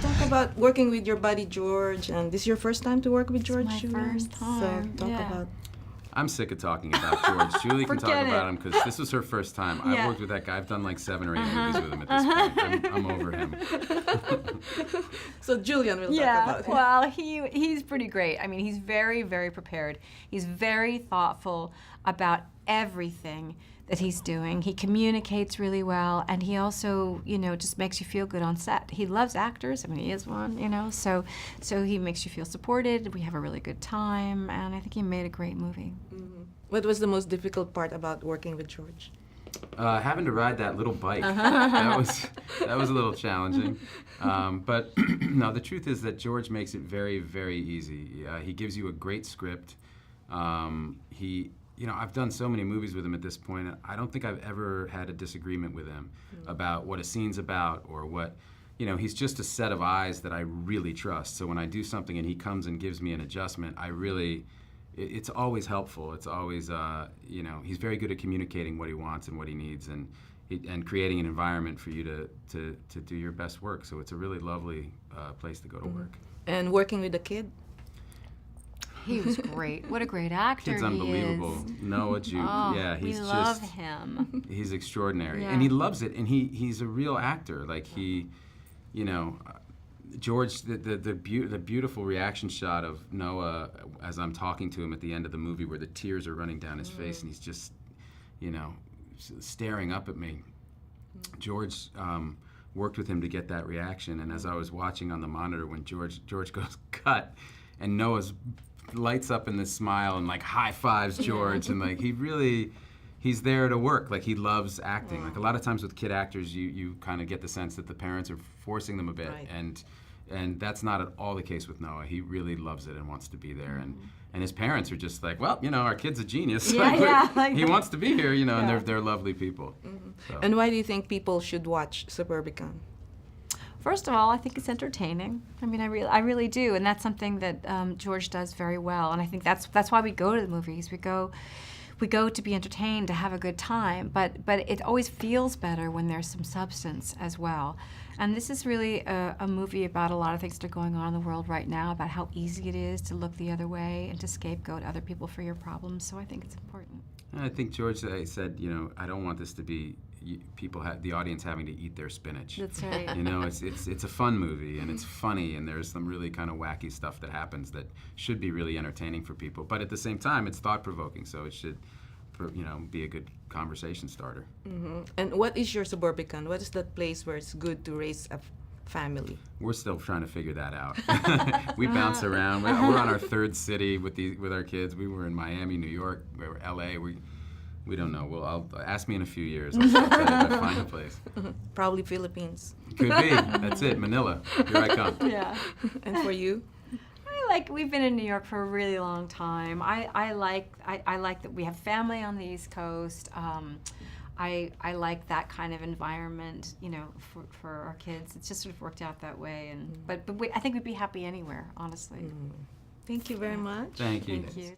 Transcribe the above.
Talk about working with your buddy George, and this is your first time to work with George. It's my first time. So talk about. I'm sick of talking about George. Julie can talk Forget about it. him because this was her first time. Yeah. I've worked with that guy. I've done like 7 or 8 movies with him at this point. I'm over him. So Julian will talk about it. Well, he's pretty great. I mean, he's very, very prepared. He's very thoughtful about everything that he's doing. He communicates really well, and he also, just makes you feel good on set. He loves actors. I mean, he is one, so he makes you feel supported. We have a really good time, and I think he made a great movie. Mm-hmm. What was the most difficult part about working with George? Having to ride that little bike. That was a little challenging. But no, the truth is that George makes it very, very easy. He gives you a great script. I've done so many movies with him at this point. I don't think I've ever had a disagreement with him about what a scene's about or what, he's just a set of eyes that I really trust. So when I do something and he comes and gives me an adjustment, it's always helpful. It's always, he's very good at communicating what he wants and what he needs and creating an environment for you to do your best work. So it's a really lovely place to go to work. And working with the kid? He was great. What a great actor Kid's unbelievable. he is. Noah Jupe. Yeah, we he's love just him. he's extraordinary. Yeah. And he loves it, and he's a real actor. Like George, the beautiful reaction shot of Noah as I'm talking to him at the end of the movie where the tears are running down his face and he's just, staring up at me. George worked with him to get that reaction, and as I was watching on the monitor when George goes cut and Noah's lights up in this smile and like high fives George and like he's there to work. Like he loves acting. Like a lot of times with kid actors you kind of get the sense that the parents are forcing them a bit, right. and that's not at all the case with Noah. He really loves it and wants to be there, and his parents are just like, well, our kid's a genius. He wants to be here, and they're lovely people. So. And why do you think people should watch Suburbicon? First of all, I think it's entertaining. I mean, I really do, and that's something that George does very well. And I think that's why we go to the movies. We go to be entertained, to have a good time. But it always feels better when there's some substance as well. And this is really a movie about a lot of things that are going on in the world right now, about how easy it is to look the other way and to scapegoat other people for your problems. So I think it's important. And I think George said, I don't want this to be the audience having to eat their spinach. That's right. It's a fun movie and it's funny and there's some really kind of wacky stuff that happens that should be really entertaining for people. But at the same time, it's thought-provoking, so it should, be a good conversation starter. Mm-hmm. And what is your Suburbicon? What is that place where it's good to raise a family? We're still trying to figure that out. We bounce around. We're on our 3rd city with our kids. We were in Miami, New York, we were L.A. We don't know. Well, ask me in a few years. I'll tell you if I find a place. Probably Philippines. Could be. That's it. Manila. Here I come. Yeah. And for you? We've been in New York for a really long time. I like that we have family on the East Coast. I like that kind of environment, for our kids. It's just sort of worked out that way. And but I think we'd be happy anywhere, honestly. Thank you very much. Thank you. Thank you.